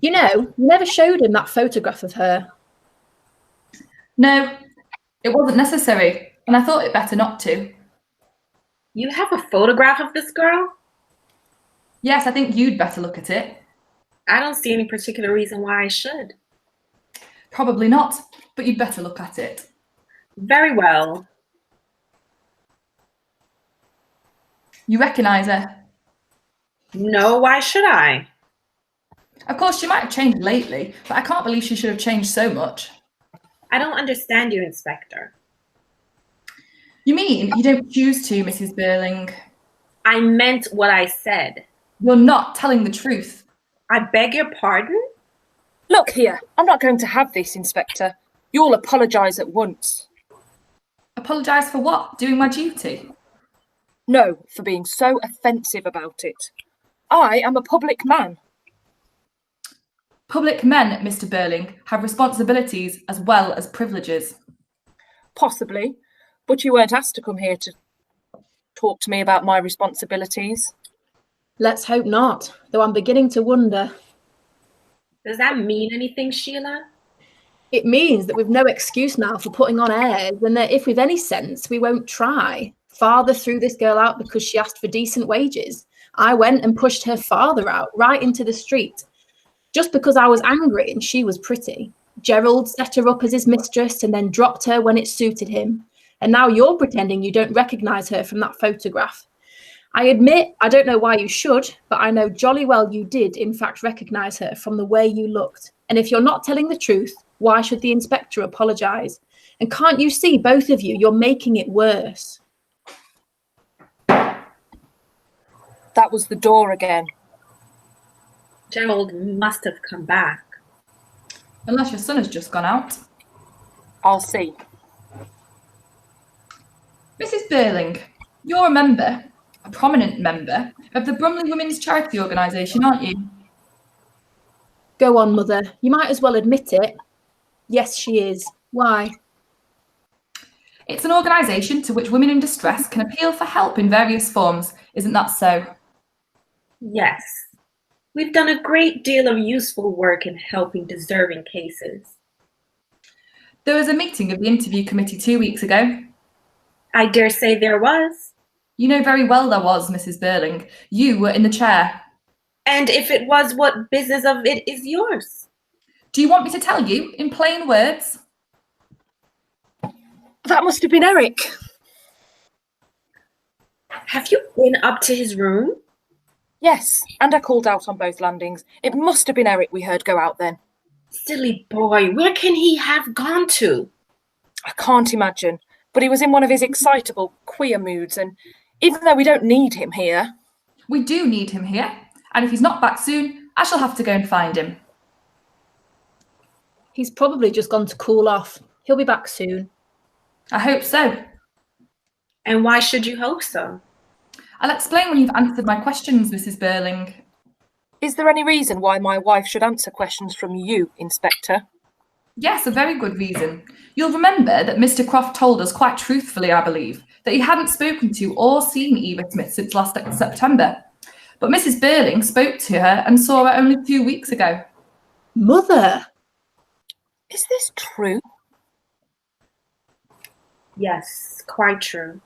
You know, you never showed him that photograph of her. No, it wasn't necessary, and I thought it better not to. You have a photograph of this girl? Yes, I think you'd better look at it. I don't see any particular reason why I should. Probably not, but you'd better look at it. Very well. You recognise her? No, why should I? Of course, she might have changed lately, but I can't believe she should have changed so much. I don't understand you, Inspector. You mean you don't choose to, Mrs Birling? I meant what I said. You're not telling the truth. I beg your pardon? Look here, I'm not going to have this, Inspector. You'll apologise at once. Apologise for what? Doing my duty? No, for being so offensive about it. I am a public man. Public men, Mr Birling, have responsibilities as well as privileges. Possibly, but you weren't asked to come here to talk to me about my responsibilities. Let's hope not, though I'm beginning to wonder. Does that mean anything, Sheila? It means that we've no excuse now for putting on airs, and that if we've any sense, we won't try. Father threw this girl out because she asked for decent wages. I went and pushed her father out, right into the street, just because I was angry and she was pretty. Gerald set her up as his mistress and then dropped her when it suited him. And now you're pretending you don't recognise her from that photograph. I admit I don't know why you should, but I know jolly well you did in fact recognise her from the way you looked. And if you're not telling the truth, why should the inspector apologise? And can't you see, both of you, you're making it worse? That was the door again. Gerald must have come back. Unless your son has just gone out. I'll see. Mrs Birling, you're a member, a prominent member, of the Brumley Women's Charity Organisation, aren't you? Go on, Mother. You might as well admit it. Yes, she is. Why? It's an organisation to which women in distress can appeal for help in various forms. Isn't that so? Yes. We've done a great deal of useful work in helping deserving cases. There was a meeting of the interview committee 2 weeks ago. I dare say there was. You know very well there was, Mrs Birling. You were in the chair. And if it was, what business of it is yours? Do you want me to tell you in plain words? That must have been Eric. Have you been up to his room? Yes, and I called out on both landings. It must have been Eric we heard go out then. Silly boy, where can he have gone to? I can't imagine, but he was in one of his excitable, queer moods, and even though we don't need him here... We do need him here, and if he's not back soon, I shall have to go and find him. He's probably just gone to cool off. He'll be back soon. I hope so. And why should you hope so? I'll explain when you've answered my questions, Mrs Birling. Is there any reason why my wife should answer questions from you, Inspector? Yes, a very good reason. You'll remember that Mr Croft told us quite truthfully, I believe, that he hadn't spoken to or seen Eva Smith since last September. But Mrs Birling spoke to her and saw her only 2 weeks ago. Mother! Is this true? Yes, quite true.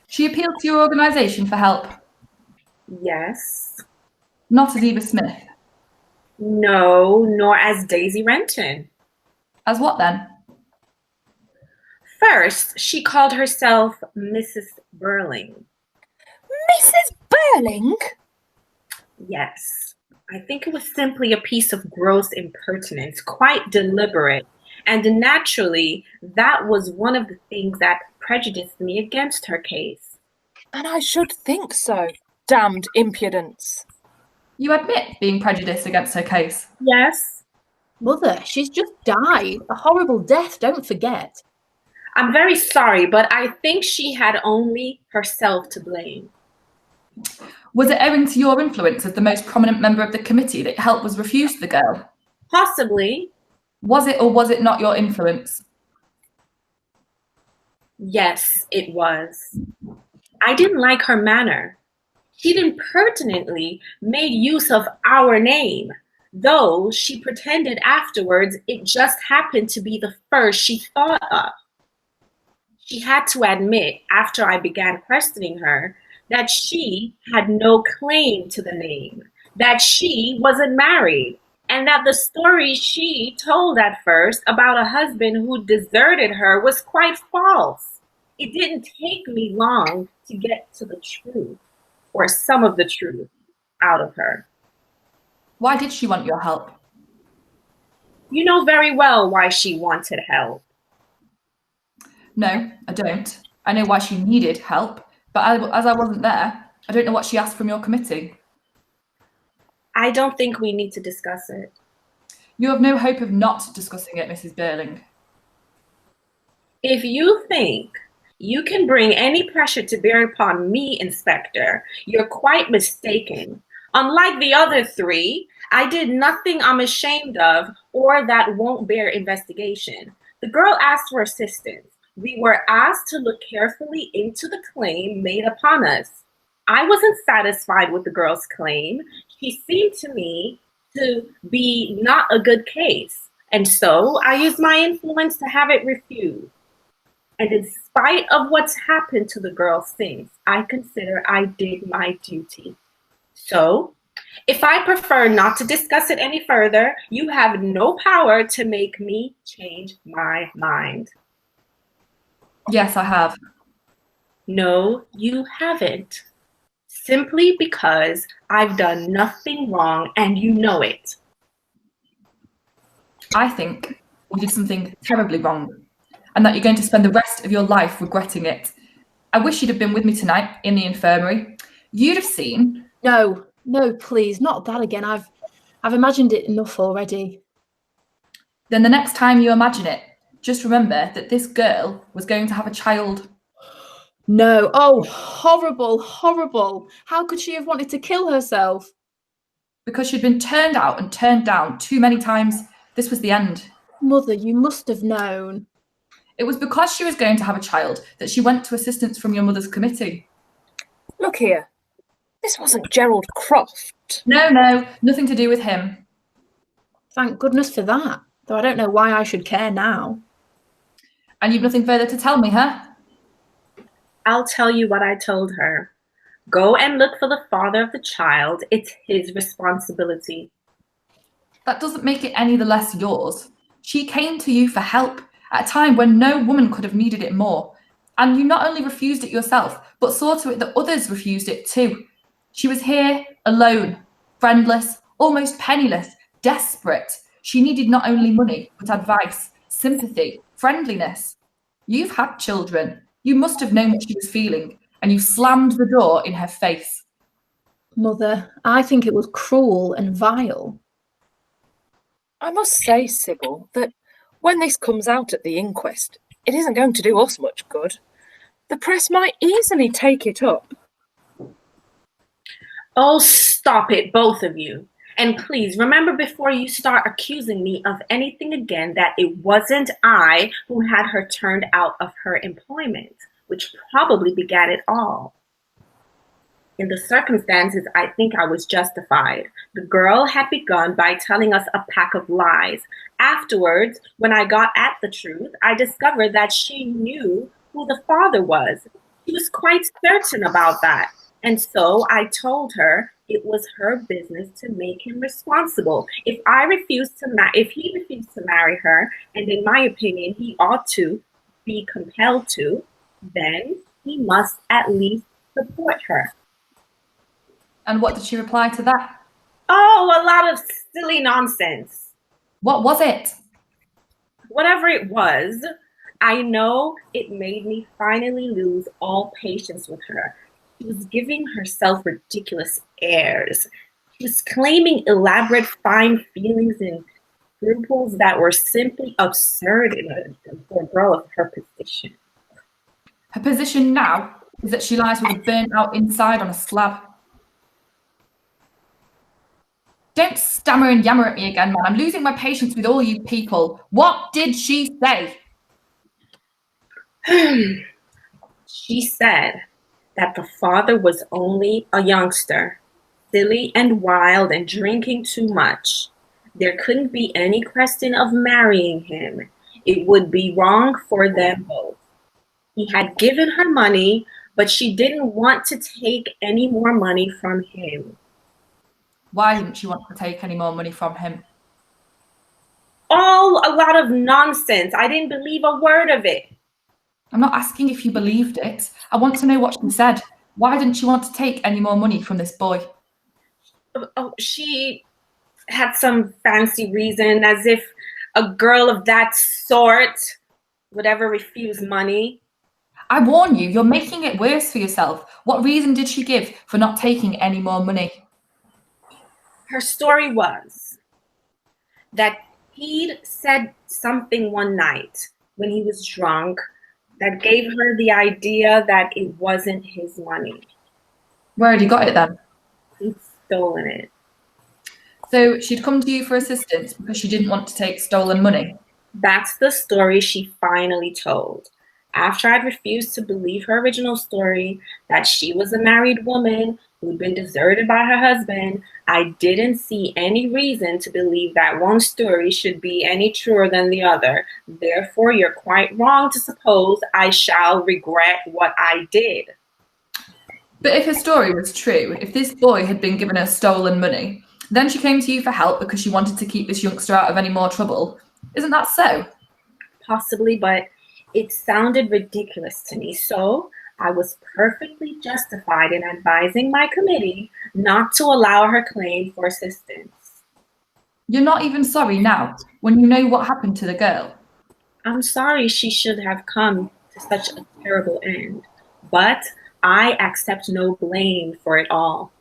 She appealed to your organisation for help. Yes. Not as Eva Smith. No, nor as Daisy Renton. As what then? First, she called herself Mrs Birling. Mrs Birling? Yes. I think it was simply a piece of gross impertinence, quite deliberate. And naturally, that was one of the things that prejudiced me against her case. And I should think so. Damned impudence. You admit being prejudiced against her case? Yes. Mother, she's just died. A horrible death, don't forget. I'm very sorry, but I think she had only herself to blame. Was it owing to your influence as the most prominent member of the committee that help was refused to the girl? Possibly. Was it or was it not your influence? Yes, it was. I didn't like her manner. She'd impertinently made use of our name. though she pretended afterwards it just happened to be the first she thought of. She had to admit, after I began questioning her, that she had no claim to the name, that she wasn't married, and that the story she told at first about a husband who deserted her was quite false. It didn't take me long to get to the truth, or some of the truth, out of her. Why did she want your help? You know very well why she wanted help. No, I don't. I know why she needed help, but as I wasn't there, I don't know what she asked from your committee. I don't think we need to discuss it. You have no hope of not discussing it, Mrs Birling. If you think you can bring any pressure to bear upon me, Inspector, you're quite mistaken. Unlike the other three, I did nothing I'm ashamed of or that won't bear investigation. The girl asked for assistance. We were asked to look carefully into the claim made upon us. I wasn't satisfied with the girl's claim. She seemed to me to be not a good case, and so I used my influence to have it refused. And in spite of what's happened to the girl since, I consider I did my duty. So, if I prefer not to discuss it any further, you have no power to make me change my mind. Yes, I have. No, you haven't. Simply because I've done nothing wrong and you know it. I think you did something terribly wrong, and that you're going to spend the rest of your life regretting it. I wish you'd have been with me tonight in the infirmary. You'd have seen. No, please, not that again. I've imagined it enough already. Then the next time you imagine it, just remember that this girl was going to have a child. No. Oh, horrible, horrible. How could she have wanted to kill herself? Because she'd been turned out and turned down too many times. This was the end. Mother, you must have known. It was because she was going to have a child that she went to assistance from your mother's committee. Look here. This wasn't Gerald Croft. No, nothing to do with him. Thank goodness for that, though I don't know why I should care now. And you've nothing further to tell me, huh? I'll tell you what I told her. Go and look for the father of the child. It's his responsibility. That doesn't make it any the less yours. She came to you for help at a time when no woman could have needed it more. And you not only refused it yourself, but saw to it that others refused it too. She was here, alone, friendless, almost penniless, desperate. She needed not only money, but advice, sympathy, friendliness. You've had children. You must have known what she was feeling, and you slammed the door in her face. Mother, I think it was cruel and vile. I must say, Sybil, that when this comes out at the inquest, it isn't going to do us much good. The press might easily take it up. Oh, stop it, both of you. And please remember before you start accusing me of anything again that it wasn't I who had her turned out of her employment, which probably began it all. In the circumstances, I think I was justified. The girl had begun by telling us a pack of lies. Afterwards, when I got at the truth, I discovered that she knew who the father was. She was quite certain about that. And so I told her it was her business to make him responsible. If he refused to marry her, and in my opinion, he ought to be compelled to, then he must at least support her. And what did she reply to that? Oh, a lot of silly nonsense. What was it? Whatever it was, I know it made me finally lose all patience with her. She was giving herself ridiculous airs. She was claiming elaborate fine feelings and scruples that were simply absurd for a girl of her position. Her position now is that she lies with a burnt out inside on a slab. Don't stammer and yammer at me again, man. I'm losing my patience with all you people. What did she say? She said that the father was only a youngster, silly and wild and drinking too much. There couldn't be any question of marrying him. It would be wrong for them both. He had given her money, but she didn't want to take any more money from him. Why didn't she want to take any more money from him? Oh, a lot of nonsense. I didn't believe a word of it. I'm not asking if you believed it. I want to know what she said. Why didn't she want to take any more money from this boy? Oh, she had some fancy reason, as if a girl of that sort would ever refuse money. I warn you, you're making it worse for yourself. What reason did she give for not taking any more money? Her story was that he'd said something one night when he was drunk that gave her the idea that it wasn't his money. Where had he got it then? He'd stolen it. So she'd come to you for assistance because she didn't want to take stolen money? That's the story she finally told. After I'd refused to believe her original story, that she was a married woman who'd been deserted by her husband, I didn't see any reason to believe that one story should be any truer than the other. Therefore, you're quite wrong to suppose I shall regret what I did. But if her story was true, if this boy had been given her stolen money, then she came to you for help because she wanted to keep this youngster out of any more trouble. Isn't that so? Possibly, but it sounded ridiculous to me, so I was perfectly justified in advising my committee not to allow her claim for assistance. You're not even sorry now, when you know what happened to the girl. I'm sorry she should have come to such a terrible end, but I accept no blame for it all.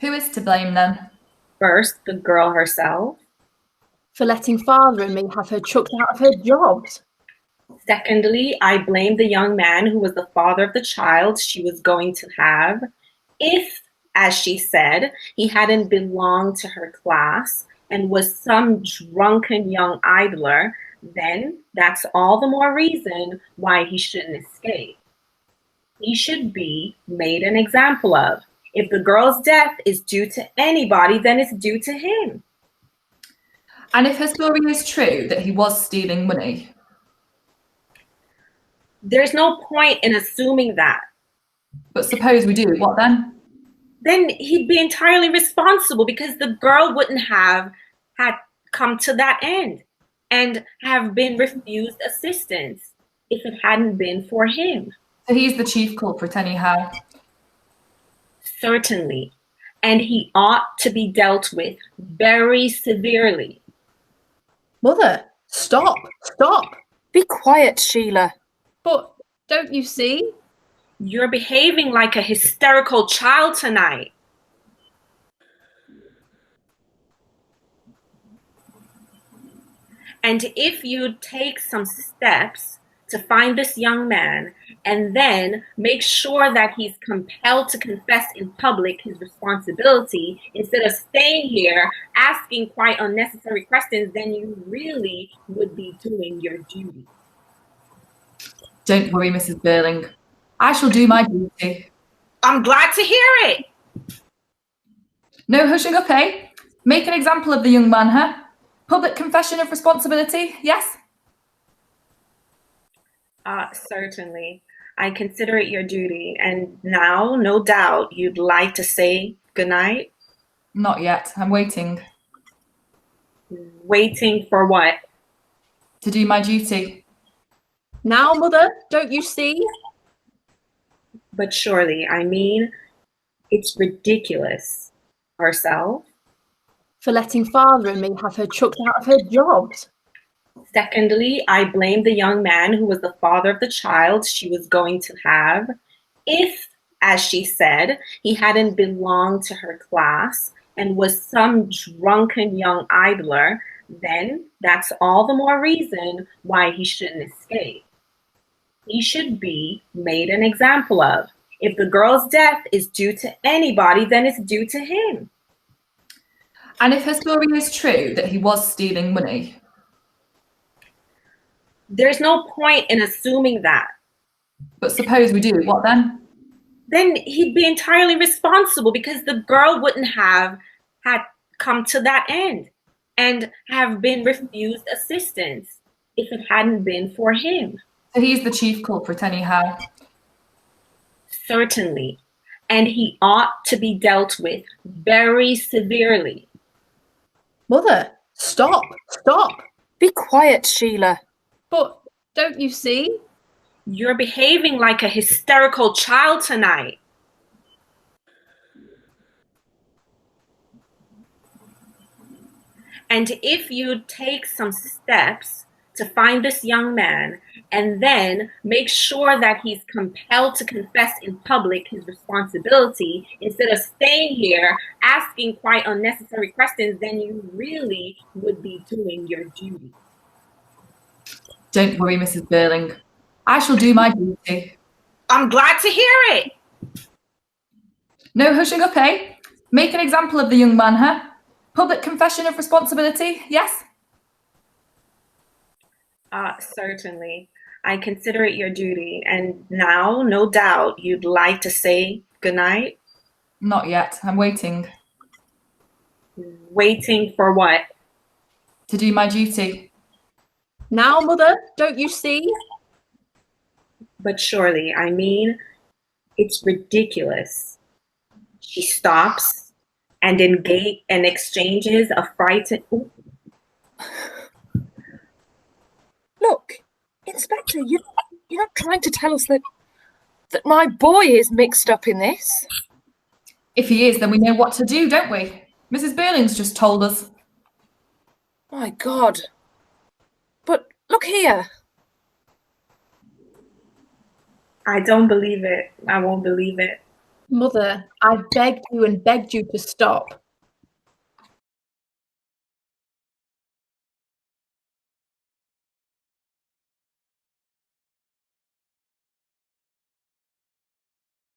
Who is to blame then? First, the girl herself. For letting father and me have her chucked out of her jobs. Secondly, I blame the young man who was the father of the child she was going to have. If, as she said, he hadn't belonged to her class and was some drunken young idler, then that's all the more reason why he shouldn't escape. He should be made an example of. If the girl's death is due to anybody, then it's due to him. And if her story is true that he was stealing money? There's no point in assuming that. But suppose we do, what then? Then he'd be entirely responsible because the girl wouldn't have had come to that end and have been refused assistance if it hadn't been for him. So he's the chief culprit anyhow. Certainly. And he ought to be dealt with very severely. Mother, stop. Be quiet, Sheila. But don't you see? You're behaving like a hysterical child tonight. And if you take some steps to find this young man and then make sure that he's compelled to confess in public his responsibility instead of staying here asking quite unnecessary questions, then you really would be doing your duty. Don't worry, Mrs Birling. I shall do my duty. I'm glad to hear it. No hushing up, eh? Make an example of the young man, huh? Public confession of responsibility, yes? Certainly. I consider it your duty. And now, no doubt, you'd like to say goodnight? Not yet. I'm waiting. Waiting for what? To do my duty. Now, Mother, don't you see? But surely, I mean, it's ridiculous. Herself? For letting father and me have her chucked out of her jobs. Secondly, I blame the young man who was the father of the child she was going to have. If, as she said, he hadn't belonged to her class and was some drunken young idler, then that's all the more reason why he shouldn't escape. He should be made an example of. If the girl's death is due to anybody, then it's due to him. And if her story is true that he was stealing money? There's no point in assuming that. But suppose we do, what then? Then he'd be entirely responsible because the girl wouldn't have had come to that end and have been refused assistance if it hadn't been for him. So he's the chief culprit anyhow. Certainly. And he ought to be dealt with very severely. Mother, stop, stop. Be quiet, Sheila. But don't you see? You're behaving like a hysterical child tonight. And if you take some steps to find this young man and then make sure that he's compelled to confess in public his responsibility instead of staying here asking quite unnecessary questions, then you really would be doing your duty. Don't worry, Mrs Birling. I shall do my duty. I'm glad to hear it. No hushing up, eh? Make an example of the young man, huh? Public confession of responsibility, yes? Certainly. I consider it your duty. And now, no doubt, you'd like to say goodnight? Not yet. I'm waiting. Waiting for what? To do my duty. Now, Mother, don't you see? But surely, I mean, it's ridiculous. She stops and exchanges a frightened... Ooh. Look, Inspector, you're not trying to tell us that my boy is mixed up in this? If he is, then we know what to do, don't we? Mrs Birling's just told us. My God. But look here. I don't believe it. I won't believe it. Mother, I've begged you and begged you to stop.